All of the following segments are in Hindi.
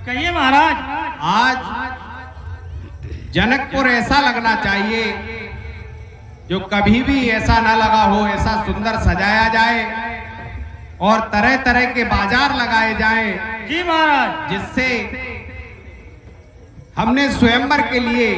कहिए महाराज। आज जनकपुर ऐसा लगना चाहिए जो कभी भी ऐसा ना लगा हो, ऐसा सुंदर सजाया जाए और तरह तरह के बाजार लगाए जाएं। जी महाराज। जिससे हमने स्वयंवर के लिए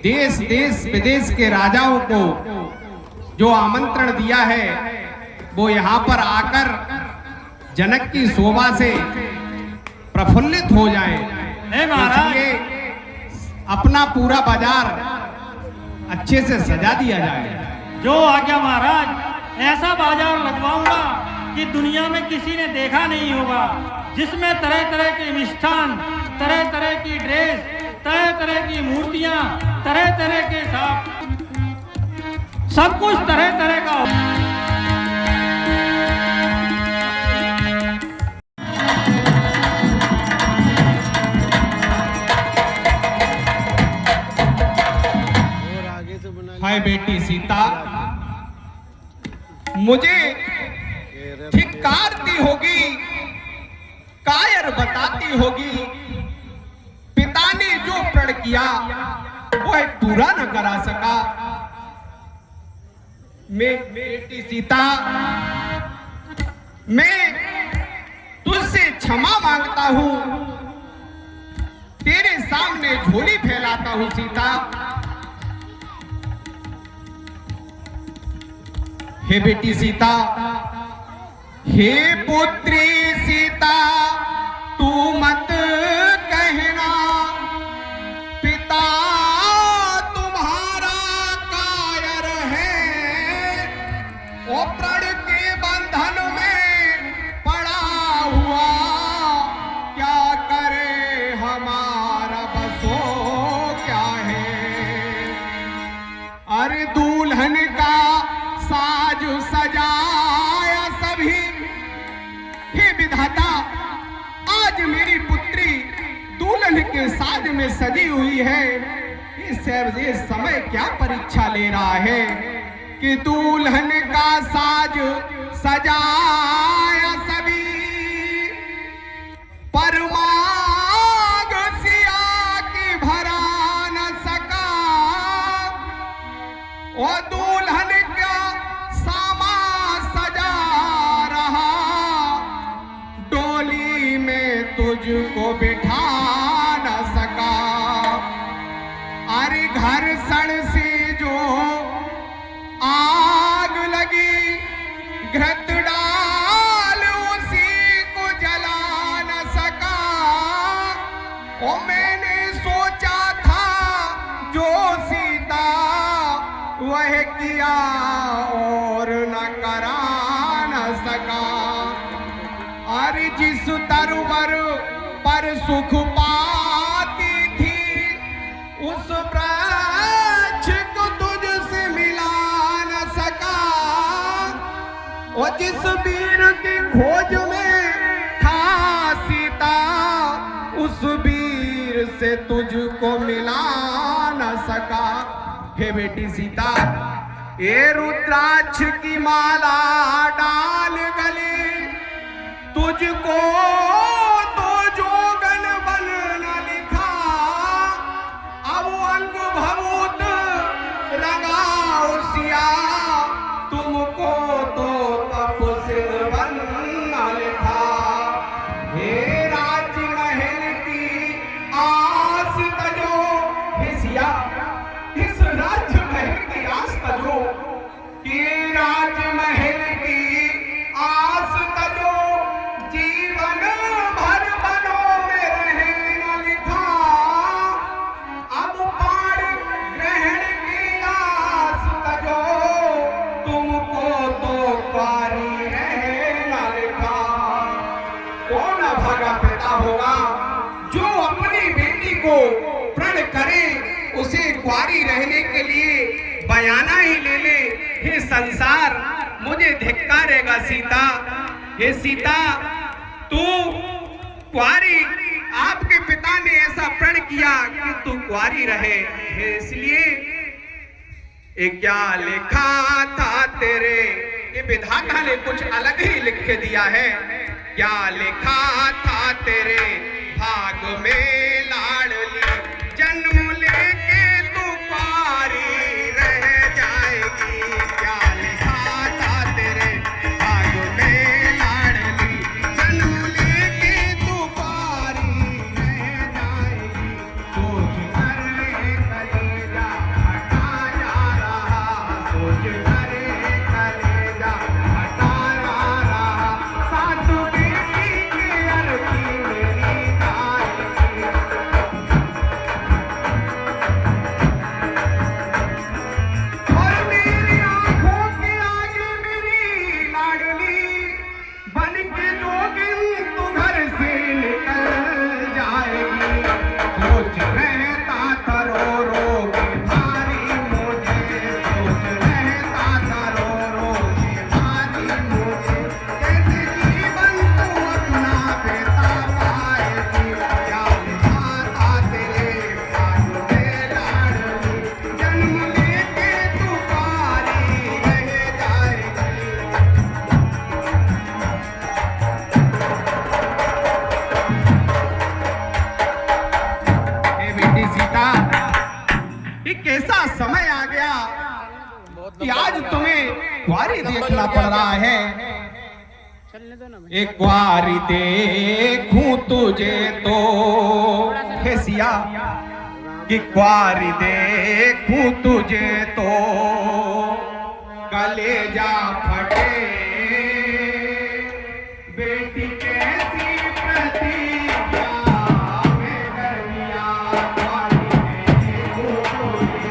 देश देश विदेश के राजाओं को जो आमंत्रण दिया है वो यहाँ पर आकर जनक की शोभा से प्रफुल्लित हो जाए। महाराज, अपना पूरा बाजार अच्छे से सजा दिया जाए। जो आज्ञा महाराज। ऐसा बाजार लगवाऊंगा कि दुनिया में किसी ने देखा नहीं होगा, जिसमें तरह तरह के मिष्ठान, तरह तरह की ड्रेस, तरह तरह की मूर्तियां, तरह तरह के सब कुछ तरह तरह का हो। हाय बेटी सीता, मुझे धिक्कारती होगी, कायर बताती होगी। पिता ने जो प्रण किया वो पूरा न करा सका। मैं बेटी सीता, मैं तुझसे क्षमा मांगता हूं, तेरे सामने झोली फैलाता हूं सीता। हे बेटी सीता, हे पुत्री सीता, तू मत कहना पिता तुम्हारा कायर है, ओ प्रण के बंधन में पड़ा हुआ, क्या करे हमारा बसो क्या है। अरे दुल्हन का साज सजाया सभी, हे विधाता, आज मेरी पुत्री दुल्हन के साज में सजी हुई है। ये समय क्या परीक्षा ले रहा है कि दुल्हन का साज सजाया सभी, पर मांग सिया की भरा न सका। ओ दुल्हन का सामा सजा रहा, डोली में तुझको बिठा न सका। अरे घर सड़ से जो आग लगी, घृत डाल उसी को जला न सका। ओ मैंने सोचा था जो सीता वह किया और न करा न सका। अरे जिस तरवर पर सुख पाती थी, उस वृक्ष को तुझसे मिला न सका। और जिस वीर की खोज में था सीता, उस वीर से तुझको मिला न सका। हे बेटी सीता, ये रुद्राक्ष की माला डाल गले, तुझको तो जोगन बन न लिखा। अब अंग भभूत लगाओ सिया, तुमको तो तपस्विन बन न लिखा। हे राजमहल की आस तजो, हे सिया इस राजमहल की आस तजो, कि राजमहल की आस तजो, जीवन भर बनों में रहे न लिखा। अब पाण ग्रहण की आस तजो, तुमको तो कुंवारी रहे न लिखा। कौन अभागा पिता होगा जो अपनी बेटी को प्रण करे, उसे कुंवारी रहने के लिए बयाना ही ले ले। हे संसार मुझे धिक्कारेगा सीता। हे सीता, तू कुंवारी, आपके पिता ने ऐसा प्रण किया कि तू कुंवारी रहे, इसलिए क्या लिखा था तेरे, ये विधाता ने कुछ अलग ही लिख के दिया है। क्या लिखा था तेरे भाग में लाडली, जन्म लेके तू पारी रह जाएगी। क्या लिखा था तेरे भाग में लाडली, जन्म लेके तू पारी रह जाएगी। सोच कर कलेजा हटा जा रहा, सोच कर कलेजा हटा जा रहा, साथ बेटी की अर्थी मेरी जाएगी। और मेरी आंखों के आगे मेरी लाडली बन के जोगिन तू घर से निकल जाएगी। सोच रहता था रो रो के भारी मुझे, सोच रहता था रो रो के भारी मुझे, कैसे जीवन तू अपना बेटा पाएगी। क्या लिखा था तेरे भाग में लाडली, जन्म लेके तू पारी रह जाएगी। हे बेटी सीता, ये कैसा समय आ गया कि आज तुम्हें कुंवारी देखना पड़ रहा है। एक कुंवारी देखूं तुझे तो हे सिया, कि कुंवारी देखूं तुझे तो कलेजा फटे। बेटी कैसी प्रतिज्ञा में कर दिया, कुंवारी देखूं तुझे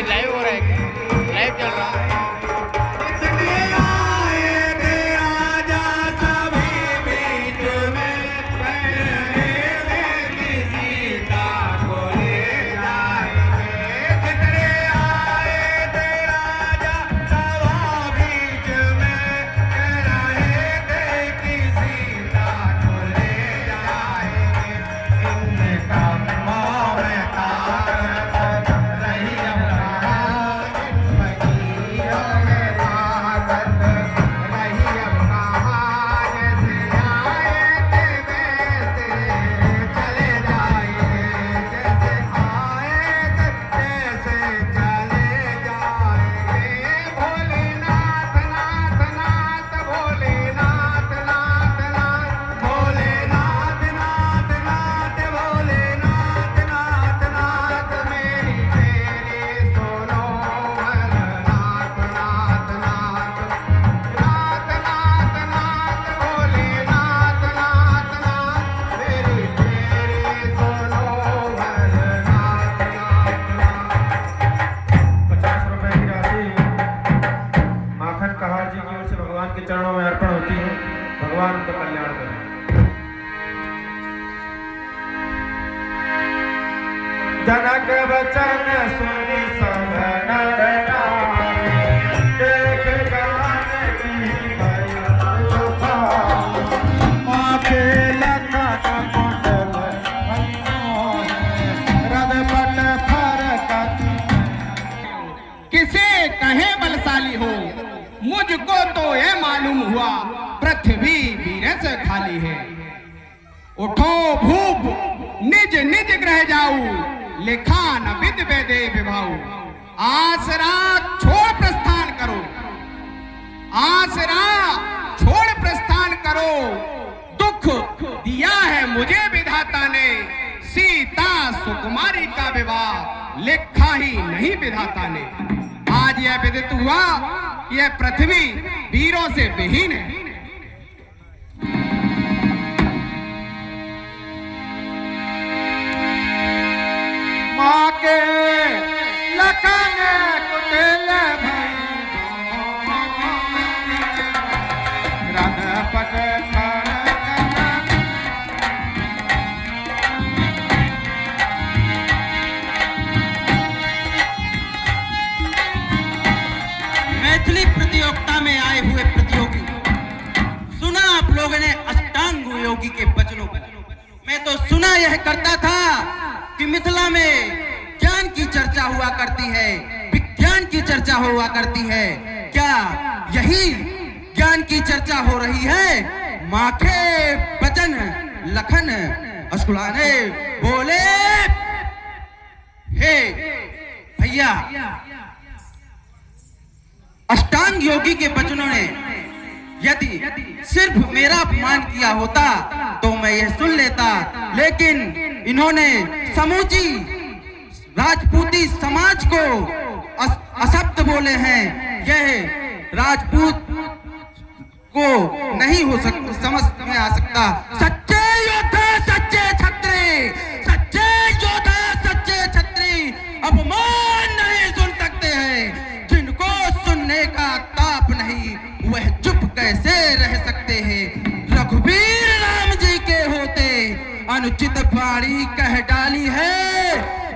लाइव चल रहा है। इसलिए आए थे राजा अर्पण होती है। भगवान उनका कल्याण करें। जनक वचन सुनि सब नर नारी, देख जानकी भय सुखाई। माथे लखन कुंडल रदपट फरकत। किसे कहे बलशाली हो, मुझको तो ये मालूम हुआ पृथ्वी वीर से खाली है। उठो भूप निज निज ग्रह जाऊ, लिखा न विद वेदे विभाऊ। आसरा छोड़ प्रस्थान करो, आसरा छोड़ प्रस्थान करो। दुख दिया है मुझे विधाता ने, सीता सुकुमारी का विवाह लिखा ही नहीं विधाता ने। आज यह विदित हुआ यह पृथ्वी वीरों से विहीन है। माँ के लखन कुटिल भई, रदपट फरकत। मैथिली प्रतियोगिता में आए हुए प्रतियोगी, सुना आप लोगों ने अष्टांग योगी के वचनों को। मैं तो सुना यह करता था कि मिथिला में ज्ञान की चर्चा हुआ करती है, विज्ञान की चर्चा हुआ करती है। क्या यही ज्ञान की चर्चा हो रही है? माखे वचन लखन अस्कुलाने बोले। हे भैया, अष्टांग योगी के वचनों ने यदि सिर्फ मेरा अपमान किया होता तो मैं यह सुन लेता, लेकिन इन्होंने समूची राजपूती समाज को अशब्द बोले हैं। यह राजपूत को नहीं हो सकता, समझ में आ सकता। सच्चे योद्धा सच्चे छत्री, सच्चे योद्धा सच्चे छत्री अपमान नहीं सुन सकते हैं। जिनको सुनने का ताप नहीं वह चुप कैसे रह सकते हैं। रघुवीर राम जी के होते अनुचित वाणी कह डाली है,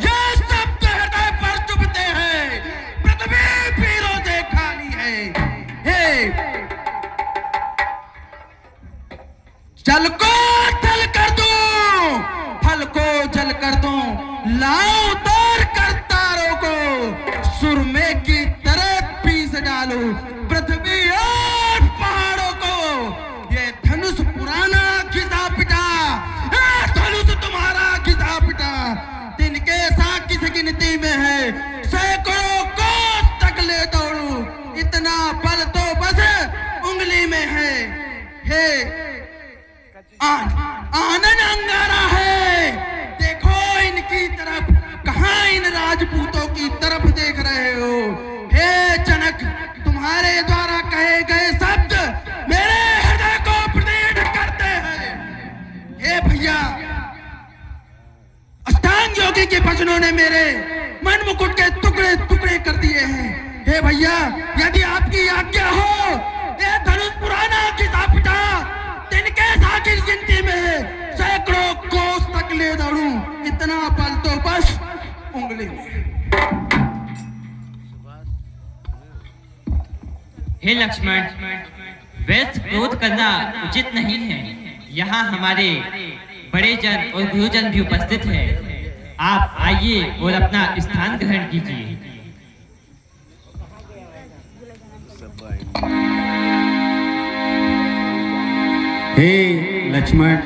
यह शब्द हृदय पर चुभते हैं। पृथ्वी वीरों से खाली है। हे जल को थल कर दूं, थल को जल कर दूं, लाऊं तोड़ कर तारों को, सुरमे की तरह पीस डालूं पृथ्वी और पहाड़ों को। ये धनुष पुराना घिसा पिटा, धनुष तुम्हारा घिसा पिटा। दिन के साथ किस गिनती में है, सैकड़ों कोस तक ले दौड़ू, इतना बल तो बस उंगली में है। हे आनंद अंगारा है, देखो इनकी तरफ, कहां इन राजपूतों की तरफ देख रहे हो। हे जनक, तुम्हारे द्वारा कहे गए शब्द मेरे हृदय को प्रदीप्त करते हैं। हे भैया, अष्टांग योगी के वचनों ने मेरे मन मुकुट के टुकड़े टुकड़े कर दिए हैं। हे भैया, यदि आपकी आज्ञा हो, ये धनुष पुराना घिसा पिटा, दिन के साथ इस गिनती में सैकड़ों कोस तक ले दौड़ूं, इतना बल तो बस उंगली में। हे लक्ष्मण, व्यर्थ क्रोध करना उचित नहीं है। यहाँ हमारे बड़े जन और गुरुजन भी उपस्थित हैं। आप आइए और अपना स्थान ग्रहण कीजिए। हे लक्ष्मण,